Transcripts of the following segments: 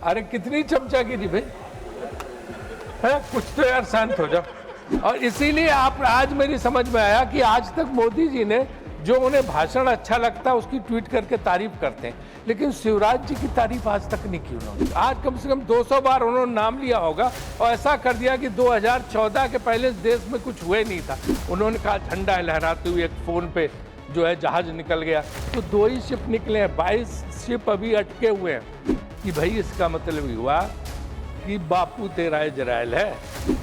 अरे कितनी चमचागिरी भाई है, कुछ तो यार शांत हो जाओ। और इसीलिए आप आज मेरी समझ में आया कि आज तक मोदी जी ने जो उन्हें भाषण अच्छा लगता है उसकी ट्वीट करके तारीफ करते हैं, लेकिन शिवराज जी की तारीफ आज तक नहीं की उन्होंने। आज कम से कम 200 बार उन्होंने नाम लिया होगा और ऐसा कर दिया कि 2014 के पहले देश में कुछ हुए नहीं था। उन्होंने कहा झंडा लहराते हुए एक फोन पे जो है जहाज निकल गया, तो 2 ही शिप निकले हैं, 22 शिप अभी अटके हुए हैं। कि भाई इसका मतलब हुआ कि बापू तेरा इजराइल है।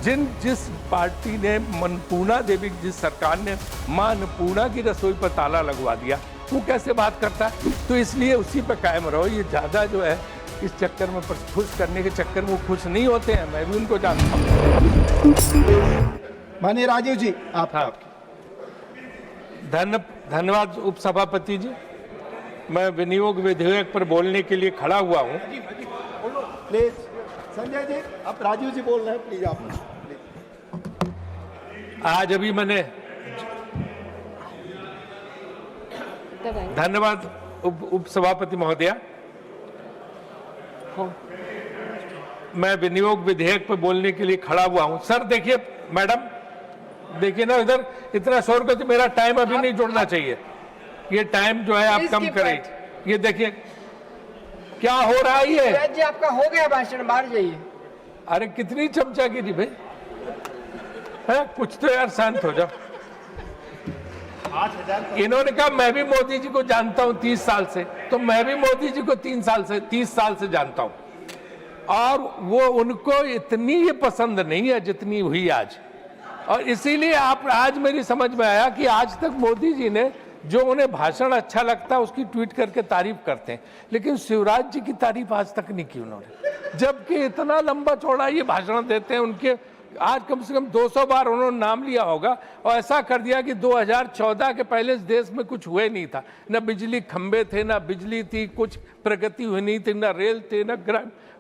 जिस पार्टी ने अन्नपूर्णा देवी, जिस सरकार ने मां अन्नपूर्णा की रसोई पर ताला लगवा दिया, वो कैसे बात करता है? तो इसलिए उसी पे कायम रहो। ये ज्यादा जो है इस चक्कर में खुश करने के चक्कर में वो खुश नहीं होते हैं, मैं भी उनको जानता हूँ। माननीय राजीव जी आप। हाँ, धन्यवाद उपसभापति जी। मैं विनियोग विधेयक पर बोलने के लिए खड़ा हुआ हूँ। प्लीज संजय जी, आप राजीव जी बोल रहे हैं, प्लीज आप। आज अभी मैंने धन्यवाद उपसभापति महोदया। मैं विनियोग विधेयक पर बोलने के लिए खड़ा हुआ हूं। सर देखिए, मैडम देखिए ना, इधर इतना शोर करके मेरा टाइम अभी नहीं जुड़ना चाहिए। ये टाइम जो है आप कम करें। ये देखिए क्या हो रहा है। ये जी आपका हो गया भाषण, बाहर जाइए। अरे कितनी चमचागिरी भाई है, कुछ तो यार शांत हो जाओ। इन्होंने कहा मैं भी मोदी जी को जानता हूं 30 साल से, तो मैं भी मोदी जी को 30 साल से जानता हूं, और वो उनको इतनी ये पसंद नहीं है जितनी हुई आज। और इसीलिए आप आज मेरी समझ में आया कि आज तक मोदी जी ने जो उन्हें भाषण अच्छा लगता है उसकी ट्वीट करके तारीफ करते हैं, लेकिन शिवराज जी की तारीफ आज तक नहीं की उन्होंने, जबकि इतना लंबा चौड़ा ये भाषण देते हैं। उनके आज कम से कम 200 बार उन्होंने नाम लिया होगा और ऐसा कर दिया कि 2014 के पहले इस देश में कुछ हुए नहीं था। न बिजली खंबे थे, न बिजली थी, कुछ प्रगति हुई नहीं थी, न रेल थे, न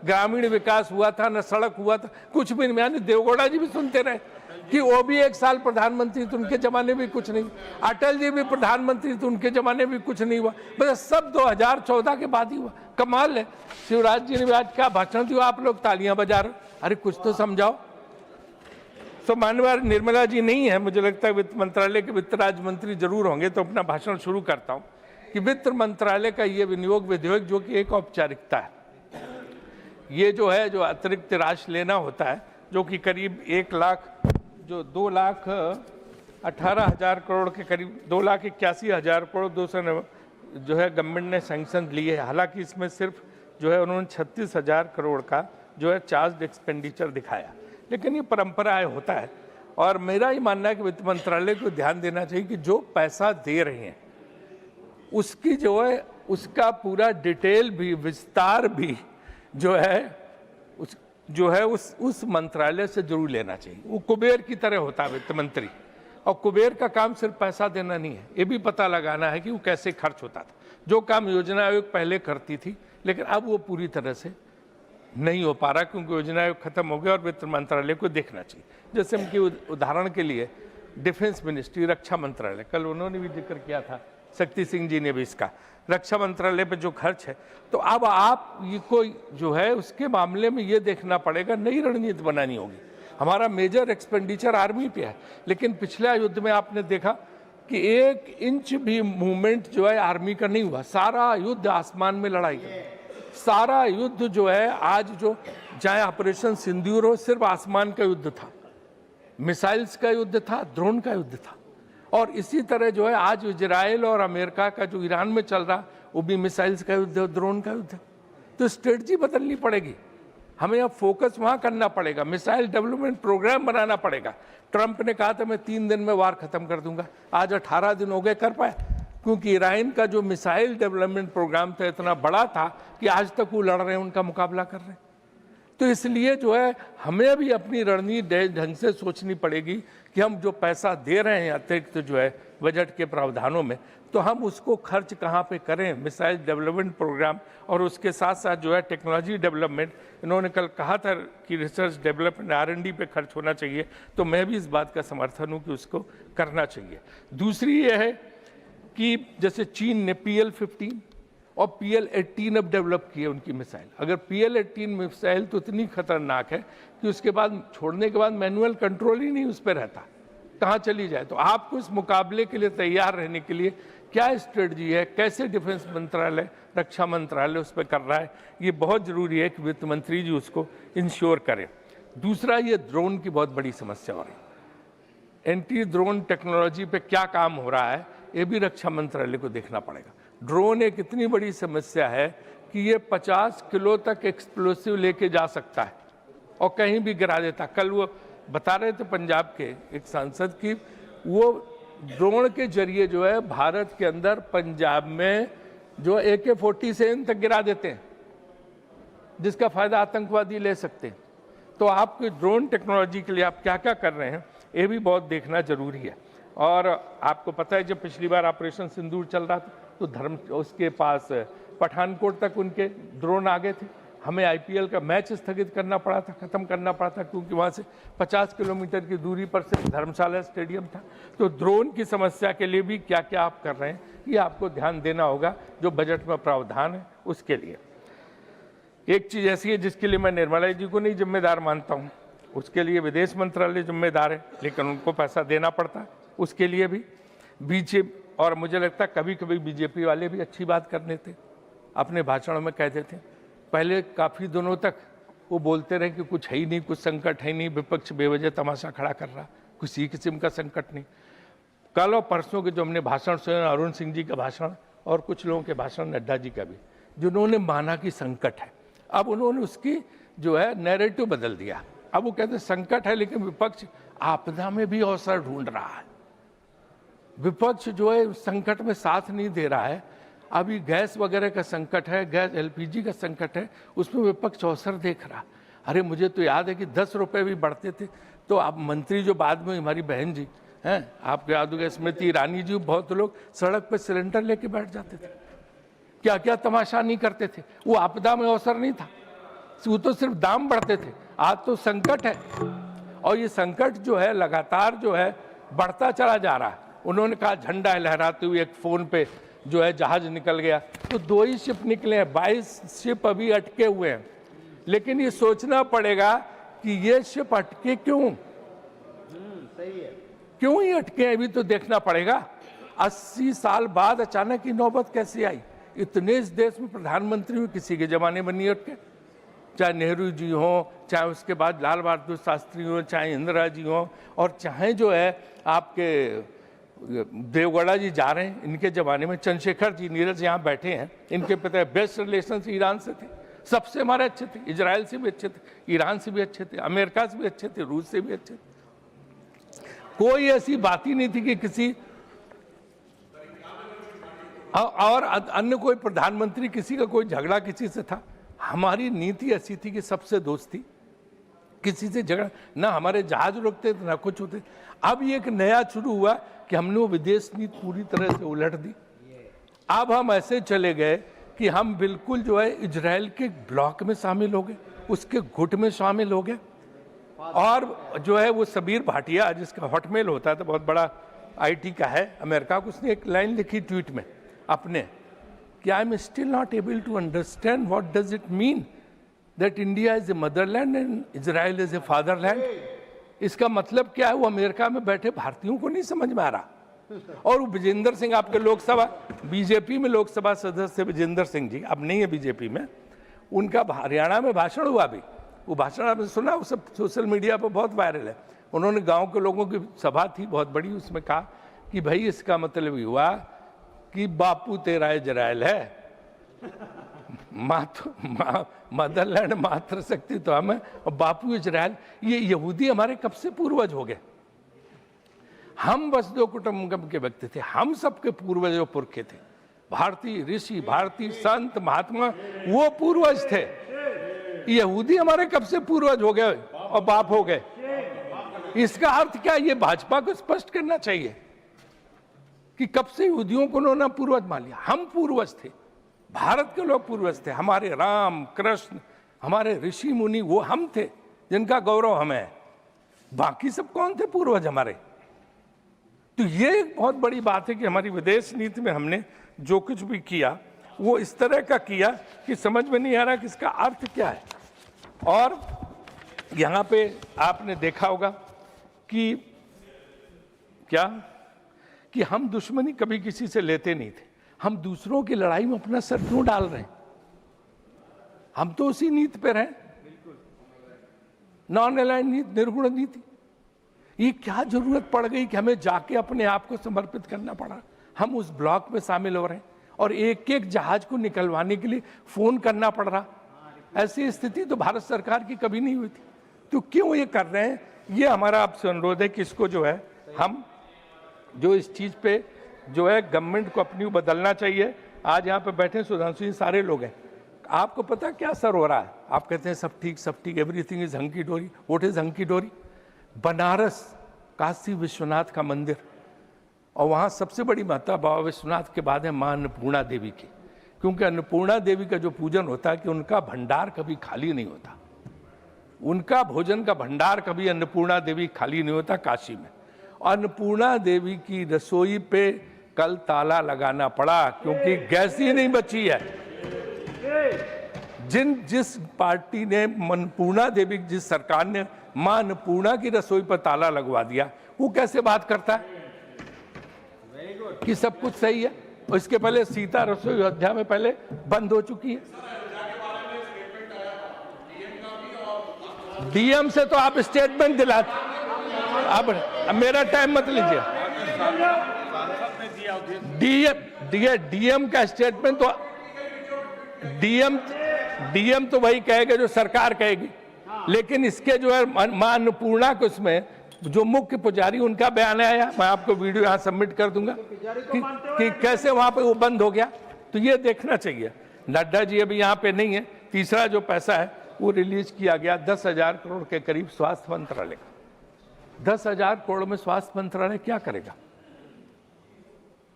ग्रामीण विकास हुआ था, न सड़क हुआ था, कुछ भी नहीं। यानी देवगौड़ा जी भी सुनते रहे कि वो भी 1 साल प्रधानमंत्री थे, उनके जमाने भी कुछ नहीं। अटल जी भी प्रधानमंत्री थे, उनके जमाने भी कुछ नहीं हुआ। बस सब 2014 के बाद ही हुआ। कमाल है। शिवराज जी ने भी आज क्या भाषण दिया, आप लोग तालियां बजा रहे। अरे कुछ तो समझाओ। तो माननीय निर्मला जी नहीं है, मुझे लगता है वित्त मंत्रालय के वित्त राज्य मंत्री जरूर होंगे, तो अपना भाषण शुरू करता हूं कि वित्त मंत्रालय का ये विनियोग विधेयक जो कि एक औपचारिकता है, ये जो है जो अतिरिक्त राशि लेना होता है, जो कि करीब 2,18,000 करोड़ के करीब 2,81,000 करोड़ 200 जो है गवर्नमेंट ने सैंक्शन लिए है। हालांकि इसमें सिर्फ जो है उन्होंने 36,000 करोड़ का जो है चार्ज एक्सपेंडिचर दिखाया, लेकिन ये परंपरा होता है। और मेरा ही मानना है कि वित्त मंत्रालय को ध्यान देना चाहिए कि जो पैसा दे रहे हैं उसकी जो है उसका पूरा डिटेल भी, विस्तार भी जो है उस मंत्रालय से जरूर लेना चाहिए। वो कुबेर की तरह होता है वित्त मंत्री, और कुबेर का काम सिर्फ पैसा देना नहीं है, ये भी पता लगाना है कि वो कैसे खर्च होता था। जो काम योजना आयोग पहले करती थी, लेकिन अब वो पूरी तरह से नहीं हो पा रहा क्योंकि योजना आयोग खत्म हो गया और वित्त मंत्रालय को देखना चाहिए। जैसे उनकी उदाहरण के लिए डिफेंस मिनिस्ट्री, रक्षा मंत्रालय, कल उन्होंने भी जिक्र किया था, शक्ति सिंह जी ने भी इसका, रक्षा मंत्रालय पे जो खर्च है, तो अब आप ये कोई जो है उसके मामले में ये देखना पड़ेगा, नई रणनीति बनानी होगी। हमारा मेजर एक्सपेंडिचर आर्मी पे है, लेकिन पिछले युद्ध में आपने देखा कि 1 इंच भी मूवमेंट जो है आर्मी का नहीं हुआ। सारा युद्ध आसमान में लड़ाई है, सारा युद्ध जो है आज जो चाहे ऑपरेशन सिंदूर हो, सिर्फ आसमान का युद्ध था, मिसाइल्स का युद्ध था, ड्रोन का युद्ध था। और इसी तरह जो है आज इजराइल और अमेरिका का जो ईरान में चल रहा, वो भी मिसाइल्स का युद्ध है, ड्रोन का युद्ध है। तो स्ट्रेटजी बदलनी पड़ेगी, हमें अब फोकस वहां करना पड़ेगा, मिसाइल डेवलपमेंट प्रोग्राम बनाना पड़ेगा। ट्रंप ने कहा था मैं 3 दिन में वार खत्म कर दूंगा, आज 18 दिन हो गए, कर पाए? क्योंकि ईरान का जो मिसाइल डेवलपमेंट प्रोग्राम था इतना बड़ा था कि आज तक वो लड़ रहे हैं, उनका मुकाबला कर रहे हैं। तो इसलिए जो है हमें भी अपनी रणनीति ढंग से सोचनी पड़ेगी कि हम जो पैसा दे रहे हैं अतिरिक्त जो है बजट के प्रावधानों में, तो हम उसको खर्च कहाँ पे करें, मिसाइल डेवलपमेंट प्रोग्राम और उसके साथ साथ जो है टेक्नोलॉजी डेवलपमेंट। इन्होंने कल कहा था कि रिसर्च डेवलपमेंट R&D पे खर्च होना चाहिए, तो मैं भी इस बात का समर्थन हूँ कि उसको करना चाहिए। दूसरी ये है कि जैसे चीन ने PL-15 और PL-18 अब डेवलप की है उनकी मिसाइल। अगर PL-18 मिसाइल तो इतनी खतरनाक है कि उसके बाद छोड़ने के बाद मैनुअल कंट्रोल ही नहीं उस पर रहता, कहाँ चली जाए। तो आपको इस मुकाबले के लिए तैयार रहने के लिए क्या स्ट्रेटजी है, कैसे डिफेंस मंत्रालय, रक्षा मंत्रालय उस पर कर रहा है, ये बहुत जरूरी है कि वित्त मंत्री जी उसको इंश्योर करें। दूसरा, ये ड्रोन की बहुत बड़ी समस्या हो रही है। एंटी ड्रोन टेक्नोलॉजी पे क्या काम हो रहा है, ये भी रक्षा मंत्रालय को देखना पड़ेगा। ड्रोन एक इतनी बड़ी समस्या है कि ये 50 किलो तक एक्सप्लोसिव लेके जा सकता है और कहीं भी गिरा देता। कल वो बता रहे थे पंजाब के एक सांसद की, वो ड्रोन के जरिए जो है भारत के अंदर पंजाब में जो AK-47 तक गिरा देते हैं, जिसका फायदा आतंकवादी ले सकते हैं। तो आपकी ड्रोन टेक्नोलॉजी के लिए आप क्या क्या कर रहे हैं, ये भी बहुत देखना जरूरी है। और आपको पता है जब पिछली बार ऑपरेशन सिंदूर चल रहा था तो उसके पास पठानकोट तक उनके ड्रोन आ गए थे। हमें IPL का मैच स्थगित करना पड़ा था, खत्म करना पड़ा था, क्योंकि वहाँ से 50 किलोमीटर की दूरी पर से धर्मशाला स्टेडियम था। तो ड्रोन की समस्या के लिए भी क्या क्या आप कर रहे हैं, ये आपको ध्यान देना होगा, जो बजट में प्रावधान है उसके लिए। एक चीज़ ऐसी है जिसके लिए मैं निर्मला जी को नहीं जिम्मेदार मानता हूँ, उसके लिए विदेश मंत्रालय जिम्मेदार है, लेकिन उनको पैसा देना पड़ता है उसके लिए भी। बीजेपी, और मुझे लगता है कभी कभी बीजेपी वाले भी अच्छी बात कर लेते, अपने भाषणों में कहते थे। पहले काफ़ी दिनों तक वो बोलते रहे कि कुछ है ही नहीं, कुछ संकट है ही नहीं, विपक्ष बेवजह तमाशा खड़ा कर रहा, किसी किस्म का संकट नहीं। कल और परसों के जो हमने भाषण सुने, अरुण सिंह जी का भाषण और कुछ लोगों के भाषण, नड्डा जी का भी, जिन्होंने माना कि संकट है, अब उन्होंने उसकी जो है नैरेटिव बदल दिया। अब वो कहते हैं संकट है लेकिन विपक्ष आपदा में भी अवसर ढूंढ रहा है। विपक्ष जो है संकट में साथ नहीं दे रहा है। अभी गैस वगैरह का संकट है, गैस LPG का संकट है, उसमें विपक्ष अवसर देख रहा। अरे मुझे तो याद है कि 10 रुपये भी बढ़ते थे तो आप मंत्री जो बाद में हमारी बहन जी हैं, आपको याद होगा स्मृति ईरानी जी, बहुत लोग सड़क पर सिलेंडर लेके बैठ जाते थे, क्या क्या तमाशा नहीं करते थे। वो आपदा में अवसर नहीं था, वो तो सिर्फ दाम बढ़ते थे। आज तो संकट है और ये संकट जो है लगातार जो है बढ़ता चला जा रहा है। उन्होंने कहा झंडा लहराते हुए एक फोन पे जो है जहाज निकल गया, तो 2 ही शिप निकले हैं, 22 शिप अभी अटके हुए हैं। लेकिन ये सोचना पड़ेगा कि ये शिप अटके क्यों, सही है, क्यों ही अटके हैं, अभी तो देखना पड़ेगा। 80 साल बाद अचानक ही नौबत कैसे आई। इतने इस देश में प्रधानमंत्री हुए, किसी के जमाने में नहीं अटके, चाहे नेहरू जी हों, चाहे उसके बाद लाल बहादुर शास्त्री हों, चाहे इंदिरा जी हों, और चाहे जो है आपके देवगौड़ा जी जा रहे हैं, इनके ज़माने में चंद्रशेखर जी, नीरज यहाँ बैठे हैं, इनके पिता बेस्ट रिलेशन ईरान से थे, सबसे हमारे अच्छे थे, इजराइल से भी अच्छे थे, ईरान से भी अच्छे थे, अमेरिका से भी अच्छे थे, रूस से भी अच्छे थे। कोई ऐसी बात ही नहीं थी कि किसी और अन्य कोई प्रधानमंत्री किसी का कोई झगड़ा किसी से था। हमारी नीति ऐसी थी कि सबसे दोस्ती, किसी से झगड़ा ना, हमारे जहाज रुकते थे ना कुछ होते। अब ये एक नया शुरू हुआ कि हमने वो विदेश नीति पूरी तरह से उलट दी। अब हम ऐसे चले गए कि हम बिल्कुल जो है इजराइल के ब्लॉक में शामिल हो गए, उसके गुट में शामिल हो गए। और जो है वो सबीर भाटिया, जिसका हॉटमेल होता है तो बहुत बड़ा IT का है अमेरिका को, उसने एक लाइन लिखी ट्वीट में अपने कि I am still not able to understand what does it mean that India is a motherland and Israel is a fatherland. इसका मतलब क्या है, वो अमेरिका में बैठे भारतीयों को नहीं समझ में आ रहा। और वो विजेंद्र सिंह, आपके लोकसभा बीजेपी में लोकसभा सदस्य विजेंद्र सिंह जी, अब नहीं है बीजेपी में, उनका हरियाणा में भाषण हुआ अभी, वो भाषण आपने सुना, वो सब सोशल मीडिया पर बहुत वायरल है। उन्होंने गांव के लोगों की सभा थी बहुत बड़ी, उसमें कहा कि भाई इसका मतलब हुआ कि बापू तेरा इजराइल है, मदरलैंड मातृशक्ति तो हमें, और बापू इजराइल। ये यहूदी हमारे कब से पूर्वज हो गए? हम बस 2 कुटुंबकम के व्यक्ति थे, हम सबके पूर्वज पुरखे थे। भारतीय ऋषि, भारतीय संत, महात्मा वो पूर्वज थे। यहूदी हमारे कब से पूर्वज हो गए और बाप हो गए? इसका अर्थ क्या? ये भाजपा को स्पष्ट करना चाहिए कि कब से यहूदियों को उन्होंने पूर्वज मान लिया। हम पूर्वज थे, भारत के लोग पूर्वज थे, हमारे राम कृष्ण, हमारे ऋषि मुनि वो हम थे जिनका गौरव हमें है। बाकी सब कौन थे पूर्वज हमारे? तो ये एक बहुत बड़ी बात है कि हमारी विदेश नीति में हमने जो कुछ भी किया वो इस तरह का किया कि समझ में नहीं आ रहा कि इसका अर्थ क्या है। और यहाँ पे आपने देखा होगा कि क्या कि हम दुश्मनी कभी किसी से लेते नहीं थे, हम दूसरों की लड़ाई में अपना सर क्यों डाल रहे हैं? हम तो उसी नीति पे रहे, नॉन अलाइंड नीति, निर्गुण नीति। ये क्या जरूरत पड़ गई कि हमें जाके अपने आप को समर्पित करना पड़ा? हम उस ब्लॉक में शामिल हो रहे हैं और एक एक जहाज को निकलवाने के लिए फोन करना पड़ रहा। ऐसी स्थिति तो भारत सरकार की कभी नहीं हुई थी। तो क्यों ये कर रहे हैं? ये हमारा आपसे अनुरोध है कि इसको जो है हम जो इस चीज पे जो है गवर्नमेंट को अपनी बदलना चाहिए। आज यहाँ पे बैठे सुधांशु जी सारे लोग हैं, आपको पता क्या असर हो रहा है? आप कहते हैं सब ठीक, एवरीथिंग इज हंकी डोरी। व्हाट इज हंकी डोरी? बनारस काशी विश्वनाथ का मंदिर, और वहाँ सबसे बड़ी महत्ता बाबा विश्वनाथ के बाद है माँ अन्नपूर्णा देवी की, क्योंकि अन्नपूर्णा देवी का जो पूजन होता है कि उनका भंडार कभी खाली नहीं होता, उनका भोजन का भंडार कभी अन्नपूर्णा देवी खाली नहीं होता काशी में। अन्नपूर्णा देवी की रसोई पे कल ताला लगाना पड़ा क्योंकि गैस ही नहीं बची है। जिस पार्टी ने अन्नपूर्णा देवी, जिस सरकार ने मां अन्नपूर्णा की रसोई पर ताला लगवा दिया, वो कैसे बात करता है कि सब कुछ सही है? और इसके पहले सीता रसोई अयोध्या में पहले बंद हो चुकी है। डीएम से तो आप स्टेटमेंट दिलाते, अब मेरा टाइम मत लीजिए। डीएम का स्टेटमेंट तो डीएम तो वही कहेगा जो सरकार कहेगी, लेकिन इसके जो है मां अन्नपूर्णा को इसमें जो मुख्य पुजारी उनका बयान आया, मैं आपको वीडियो यहाँ सबमिट कर दूंगा कि कैसे वहां पे वो बंद हो गया। तो ये देखना चाहिए। नड्डा जी अभी यहाँ पे नहीं है। तीसरा जो पैसा है वो रिलीज किया गया 10,000 करोड़ के करीब स्वास्थ्य मंत्रालय का। 10,000 करोड़ में स्वास्थ्य मंत्रालय क्या करेगा?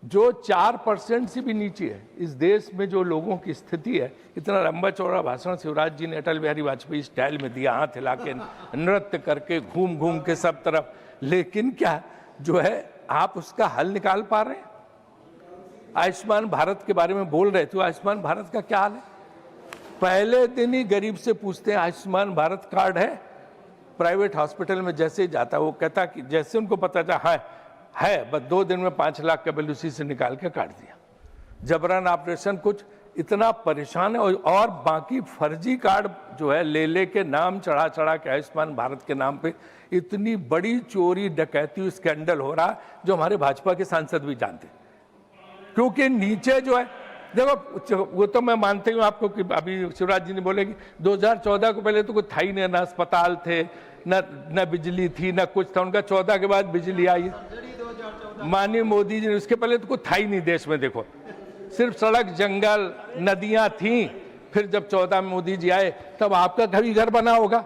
जो 4% से भी नीचे है इस देश में जो लोगों की स्थिति है। इतना लंबा चौड़ा भाषण शिवराज जी ने अटल बिहारी वाजपेयी स्टाइल में दिया, हाथ हिला के, नृत्य करके, घूम घूम के सब तरफ, लेकिन क्या जो है आप उसका हल निकाल पा रहे हैं? आयुष्मान भारत के बारे में बोल रहे थे, आयुष्मान भारत का क्या हाल है? पहले दिन ही गरीब से पूछते हैं आयुष्मान भारत कार्ड है? प्राइवेट हॉस्पिटल में जैसे ही जाता है वो कहता कि जैसे उनको पता चला है बस 2 दिन में 5 लाख का बिल उसी से निकाल के काट दिया। जबरन ऑपरेशन, कुछ इतना परेशान है। और बाकी फर्जी कार्ड जो है ले के नाम चढ़ा के आयुष्मान भारत के नाम पे इतनी बड़ी चोरी डकैती स्कैंडल हो रहा जो हमारे भाजपा के सांसद भी जानते, क्योंकि नीचे जो है देखो, वो तो मैं मानती हूँ आपको कि अभी शिवराज जी ने बोले कि 2014 को पहले तो कुछ था ही नहीं, ना अस्पताल थे, न बिजली थी, न कुछ था। उनका 14 के बाद बिजली आई। माननीय मोदी जी ने, उसके पहले तो कुछ था ही नहीं देश में। देखो सिर्फ सड़क, जंगल, नदियां थी। फिर जब 14 में मोदी जी आए तब आपका कभी घर बना होगा,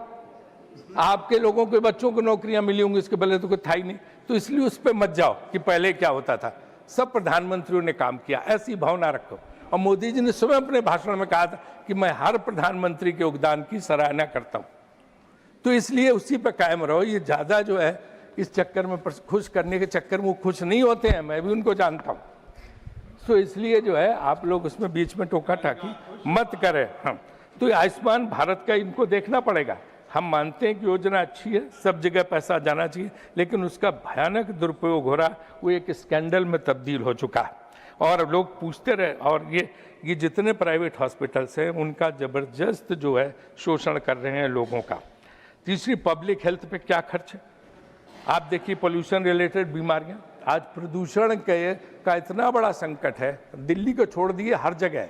आपके लोगों के बच्चों को नौकरियां मिली होंगी, इसके पहले तो कुछ था ही नहीं। तो इसलिए उस पर मत जाओ कि पहले क्या होता था। सब प्रधानमंत्रियों ने काम किया, ऐसी भावना रखो। और मोदी जी ने स्वयं अपने भाषण में कहा था कि मैं हर प्रधानमंत्री के योगदान की सराहना करता हूं। तो इसलिए उसी पर कायम रहो। ये ज्यादा जो है इस चक्कर में, खुश करने के चक्कर में वो खुश नहीं होते हैं, मैं भी उनको जानता हूं। तो इसलिए जो है आप लोग उसमें बीच में टोका टाकी मत करें। हम तो आयुष्मान भारत का इनको देखना पड़ेगा। हम मानते हैं कि योजना अच्छी है, सब जगह पैसा जाना चाहिए, लेकिन उसका भयानक दुरुपयोग हो रहा, वो एक स्कैंडल में तब्दील हो चुका है। और लोग पूछते रहे, और ये जितने प्राइवेट हॉस्पिटल्स हैं उनका जबरदस्त जो है शोषण कर रहे हैं लोगों का। तीसरी, पब्लिक हेल्थ पे क्या खर्च है? आप देखिए पोल्यूशन रिलेटेड बीमारियां, आज प्रदूषण का इतना बड़ा संकट है, दिल्ली को छोड़ दिए हर जगह,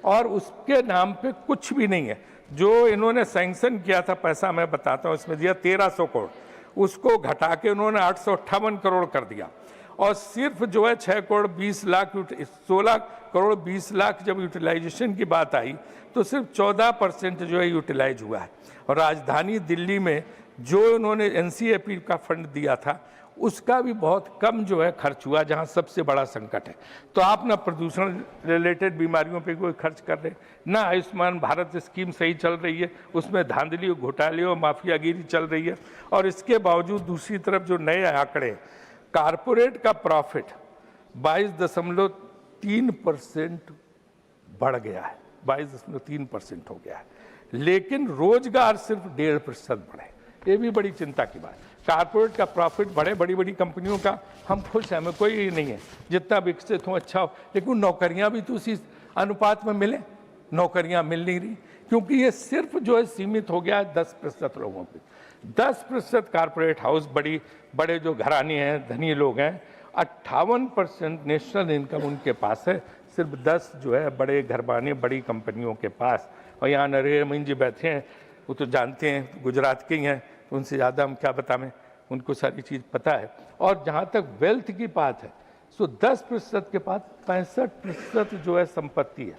और उसके नाम पे कुछ भी नहीं है। जो इन्होंने सैंक्शन किया था पैसा, मैं बताता हूँ, इसमें दिया 1300 करोड़, उसको घटा के उन्होंने 858 करोड़ कर दिया। और सिर्फ जो है 6 करोड़ 20 लाख 16 करोड़ 20 लाख जब यूटिलाइजेशन की बात आई तो सिर्फ 14% जो है यूटिलाइज हुआ है। और राजधानी दिल्ली में जो उन्होंने एनसीएपी का फंड दिया था उसका भी बहुत कम जो है खर्च हुआ, जहां सबसे बड़ा संकट है। तो आप ना प्रदूषण रिलेटेड बीमारियों पे कोई खर्च कर रहे, ना आयुष्मान भारत स्कीम सही चल रही है, उसमें धांधली, घोटाले और माफियागिरी चल रही है। और इसके बावजूद दूसरी तरफ जो नए आंकड़े, कारपोरेट का प्रॉफिट 22.3% बढ़ गया है, 22.3% हो गया है, लेकिन रोजगार सिर्फ 1.5% बढ़े। ये भी बड़ी चिंता की बात। कारपोरेट का प्रॉफिट बढ़े, बड़ी बड़ी कंपनियों का, हम खुश हैं, हमें कोई ये नहीं है, जितना विकसित हो अच्छा हो, लेकिन नौकरियां भी तो उसी अनुपात में मिले। नौकरियां मिल नहीं रही, क्योंकि ये सिर्फ जो है सीमित हो गया है 10% लोगों पे। 10% कारपोरेट हाउस, बड़े जो घराने हैं, धनी लोग हैं, 58% नेशनल इनकम उनके पास है, सिर्फ 10 जो है बड़े घरबाने, बड़ी कंपनियों के पास। और यहाँ नरेंद्र मोदी जी बैठे हैं, वो तो जानते हैं, गुजरात के ही हैं, उनसे ज़्यादा हम क्या बताएं, उनको सारी चीज़ पता है। और जहाँ तक वेल्थ की बात है, सो 10% के पास 65% जो है संपत्ति है,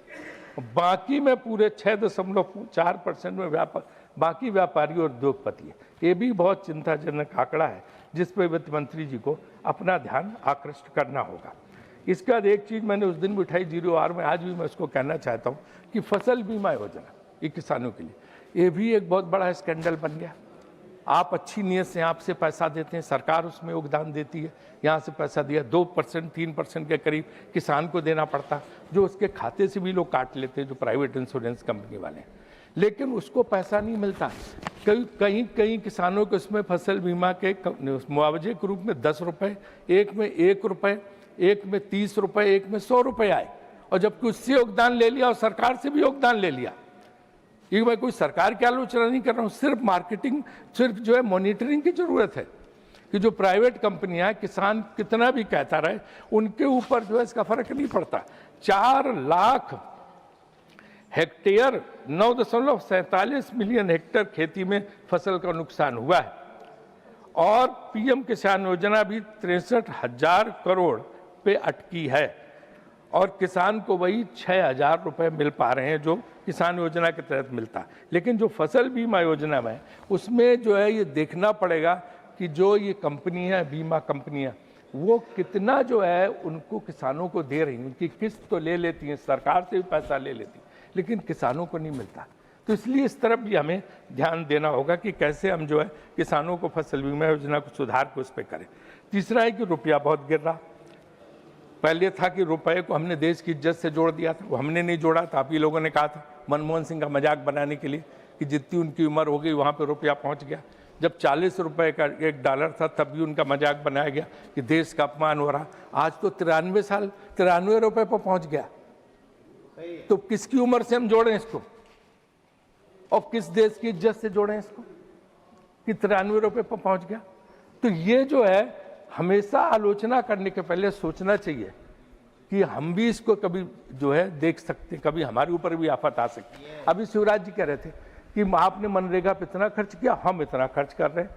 बाकी में पूरे 6.4% में बाकी व्यापारी और उद्योगपति है। ये भी बहुत चिंताजनक आंकड़ा है, जिस पर वित्त मंत्री जी को अपना ध्यान आकृष्ट करना होगा। इसके बाद एक चीज़ मैंने उस दिन भी उठाई 0R में, आज भी मैं उसको कहना चाहता हूँ कि फसल बीमा योजना ये किसानों के लिए, ये भी एक बहुत बड़ा स्कैंडल बन गया। आप अच्छी नीयत से आपसे पैसा देते हैं, सरकार उसमें योगदान देती है, यहाँ से पैसा दिया 2% 3% के करीब किसान को देना पड़ता, जो उसके खाते से भी लोग काट लेते हैं, जो प्राइवेट इंश्योरेंस कंपनी वाले हैं, लेकिन उसको पैसा नहीं मिलता। कहीं किसानों को उसमें फसल बीमा के मुआवजे के रूप में 10 रुपये, एक में 1 रुपये, एक में 30 रुपये, एक में 100 रुपये आए, और जबकि उससे योगदान ले लिया और सरकार से भी योगदान ले लिया। ये मैं कोई सरकार की आलोचना नहीं कर रहा हूँ, सिर्फ मार्केटिंग, सिर्फ जो है मॉनिटरिंग की जरूरत है कि जो प्राइवेट कंपनियां, किसान कितना भी कहता रहे, उनके ऊपर जो है इसका फर्क नहीं पड़ता। 4 लाख हेक्टेयर, 9.47 मिलियन हेक्टेयर खेती में फसल का नुकसान हुआ है, और पीएम किसान योजना भी 63,000 करोड़ पे अटकी है, और किसान को वही 6,000 रुपये मिल पा रहे हैं जो किसान योजना के तहत मिलता है। लेकिन जो फसल बीमा योजना में, उसमें जो है ये देखना पड़ेगा कि जो ये कंपनियां, बीमा कंपनियां, वो कितना जो है उनको किसानों को दे रही हैं। उनकी किस्त तो ले लेती हैं, सरकार से भी पैसा ले लेती, लेकिन किसानों को नहीं मिलता। तो इसलिए इस तरफ भी हमें ध्यान देना होगा कि कैसे हम जो है किसानों को फसल बीमा योजना को सुधार को उस पर करें। तीसरा है कि रुपया बहुत गिर रहा। पहले था कि रुपए को हमने देश की इज्जत से जोड़ दिया था, वो हमने नहीं जोड़ा था। आप ही लोगों ने कहा था मनमोहन सिंह का मजाक बनाने के लिए कि जितनी उनकी उम्र हो गई वहाँ पे रुपया पहुँच गया। जब 40 रुपए का $1 था तब भी उनका मजाक बनाया गया कि देश का अपमान हो रहा। आज तो 93 रुपए पर पहुँच गया। तो किसकी उम्र से हम जोड़ें इसको, और किस देश की इज्जत से जोड़ें इसको कि 93 रुपए पर पहुँच गया। तो ये जो है हमेशा आलोचना करने के पहले सोचना चाहिए कि हम भी इसको कभी जो है देख सकते हैं, कभी हमारे ऊपर भी आफत आ सकती है। अभी शिवराज जी कह रहे थे कि आपने मनरेगा पे इतना खर्च किया, हम इतना खर्च कर रहे हैं।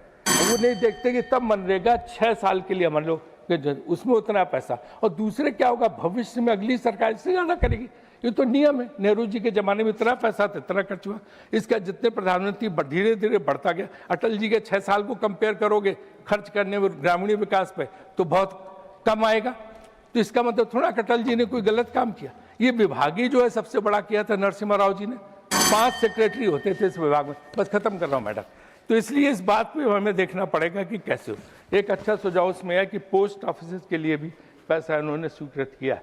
वो नहीं देखते कि तब मनरेगा 6 साल के लिए हम लोग उसमें उतना पैसा, और दूसरे क्या होगा भविष्य में अगली सरकार इससे ज़्यादा करेगी। ये तो नियम है, नेहरू जी के ज़माने में इतना पैसा था, इतना खर्च हुआ। इसका जितने प्रधानमंत्री धीरे धीरे बढ़ता गया। अटल जी के 6 साल को कंपेयर करोगे खर्च करने में ग्रामीण विकास पे तो बहुत कम आएगा। तो इसका मतलब थोड़ा अटल जी ने कोई गलत काम किया। ये विभागीय जो है सबसे बड़ा किया था नरसिम्हा राव जी ने, 5 सेक्रेटरी होते थे इस विभाग में। बस खत्म कर रहा हूँ मैडम। तो इसलिए इस बात पे हमें देखना पड़ेगा कि कैसे हो। एक अच्छा सुझाव उसमें है कि पोस्ट ऑफिस के लिए भी पैसा उन्होंने स्वीकृत किया।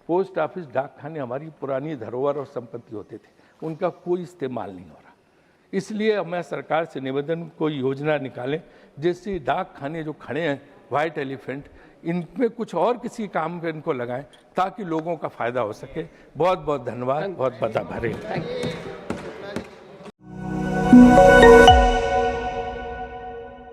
पोस्ट ऑफिस, डाकखाने हमारी पुरानी धरोहर और संपत्ति होते थे, उनका कोई इस्तेमाल नहीं हो रहा। इसलिए मैं सरकार से निवेदन, कोई योजना निकालें जिससे डाकखाने जो खड़े हैं वाइट एलिफेंट, इनमें कुछ और किसी काम पे इनको लगाएं ताकि लोगों का फायदा हो सके। बहुत बहुत धन्यवाद, बहुत बहुत आभारी।